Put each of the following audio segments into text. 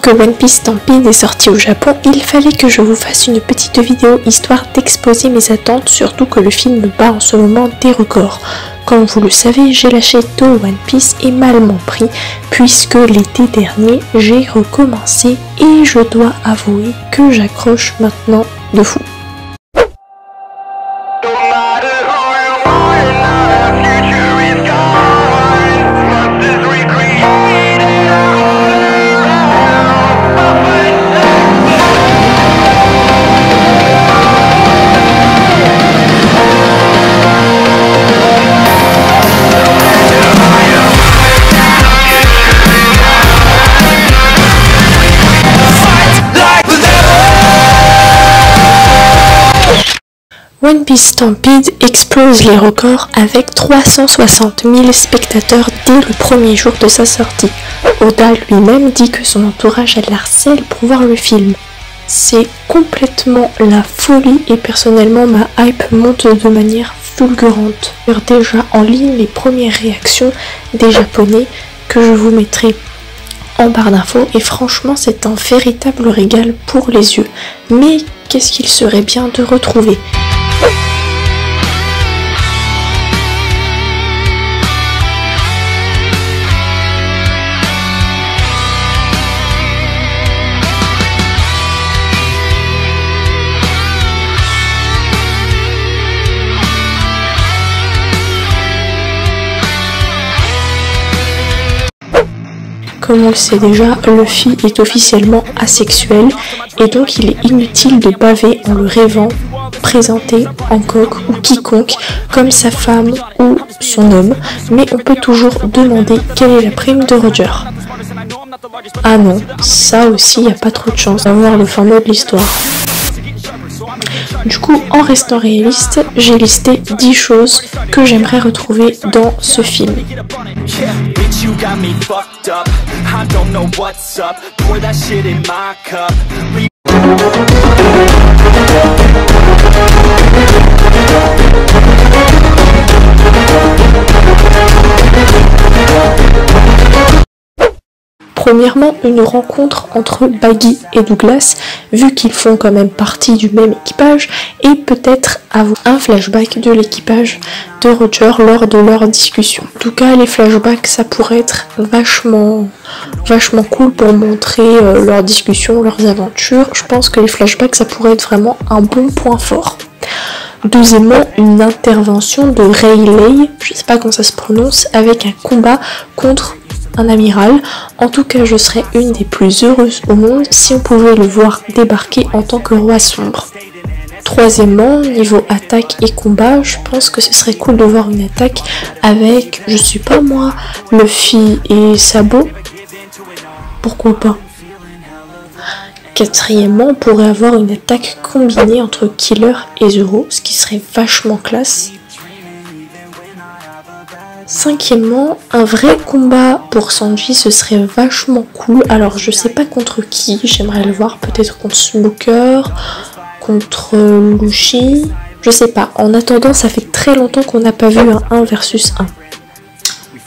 que One Piece Stampede est sorti au Japon, il fallait que je vous fasse une petite vidéo histoire d'exposer mes attentes, surtout que le film bat en ce moment des records. Comme vous le savez, j'ai lâché tôt One Piece et mal m'en pris, puisque l'été dernier j'ai recommencé et je dois avouer que j'accroche maintenant de fou. One Piece Stampede explose les records avec 360 000 spectateurs dès le premier jour de sa sortie. Oda lui-même dit que son entourage a de l'harcèle pour voir le film. C'est complètement la folie et personnellement ma hype monte de manière fulgurante. Déjà en ligne les premières réactions des Japonais que je vous mettrai en barre d'infos et franchement c'est un véritable régal pour les yeux. Mais qu'est-ce qu'il serait bien de retrouver ? Comme on le sait déjà, Luffy est officiellement asexuel et donc il est inutile de baver en le rêvant présenter Hancock ou quiconque comme sa femme ou son homme, mais on peut toujours demander quelle est la prime de Roger. Ah non, ça aussi il n'y a pas trop de chance d'avoir le fin mot de l'histoire. Du coup, en restant réaliste, j'ai listé 10 choses que j'aimerais retrouver dans ce film. Premièrement, une rencontre entre Baggy et Douglas, vu qu'ils font quand même partie du même équipage, et peut-être avoir un flashback de l'équipage de Roger lors de leur discussion. En tout cas, les flashbacks, ça pourrait être vachement cool pour montrer leur discussion, leurs aventures. Je pense que les flashbacks, ça pourrait être vraiment un bon point fort. Deuxièmement, une intervention de Rayleigh, je sais pas comment ça se prononce, avec un combat contre un amiral. En tout cas, je serais une des plus heureuses au monde si on pouvait le voir débarquer en tant que roi sombre. Troisièmement, niveau attaque et combat, je pense que ce serait cool de voir une attaque avec, je sais pas moi, Luffy et Sabo. Pourquoi pas? Quatrièmement, on pourrait avoir une attaque combinée entre Killer et Zoro, ce qui serait vachement classe. Cinquièmement, un vrai combat pour Sanji, ce serait vachement cool. Alors je sais pas contre qui, j'aimerais le voir, peut-être contre Smoker, contre Luffy, je sais pas. En attendant, ça fait très longtemps qu'on n'a pas vu un 1 versus 1.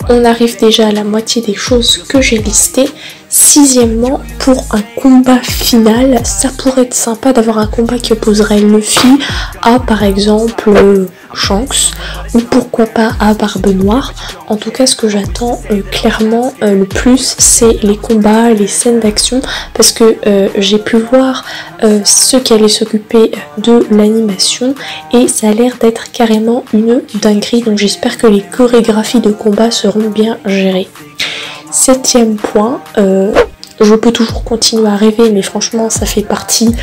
On arrive déjà à la moitié des choses que j'ai listées. Sixièmement, pour un combat final, ça pourrait être sympa d'avoir un combat qui opposerait Luffy à par exemple Shanks ou pourquoi pas à Barbe Noire. En tout cas, ce que j'attends clairement le plus, c'est les combats, les scènes d'action, parce que j'ai pu voir ceux qui allaient s'occuper de l'animation et ça a l'air d'être carrément une dinguerie, donc j'espère que les chorégraphies de combat seront bien gérées. Septième point, je peux toujours continuer à rêver, mais franchement ça fait partie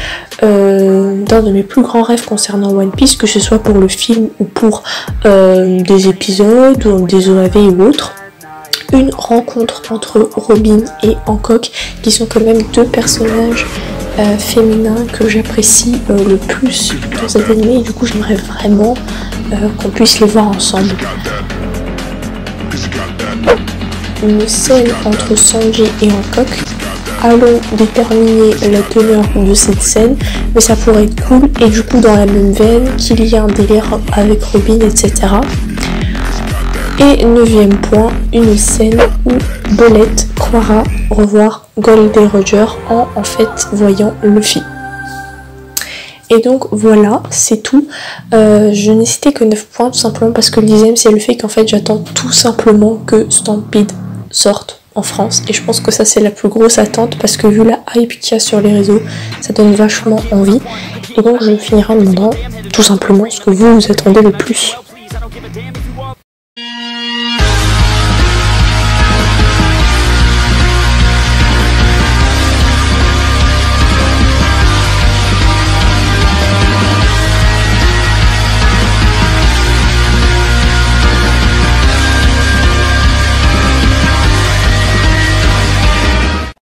d'un de mes plus grands rêves concernant One Piece, que ce soit pour le film ou pour des épisodes ou des OAV ou autres. Une rencontre entre Robin et Hancock, qui sont quand même deux personnages féminins que j'apprécie le plus dans cet anime, et du coup j'aimerais vraiment qu'on puisse les voir ensemble. Une scène entre Sanji et Hancock. Allons déterminer la teneur de cette scène, mais ça pourrait être cool, et du coup dans la même veine qu'il y a un délire avec Robin, etc. Et 9e point, une scène où Belette croira revoir Gold et Roger en fait voyant Luffy. Et donc voilà, c'est tout. Je n'ai cité que 9 points tout simplement parce que le 10e c'est le fait qu'en fait j'attends tout simplement que Stampede sorte en France. Et je pense que ça c'est la plus grosse attente parce que vu la hype qu'il y a sur les réseaux, ça donne vachement envie. Et donc je finirai en demandant tout simplement ce que vous attendez le plus.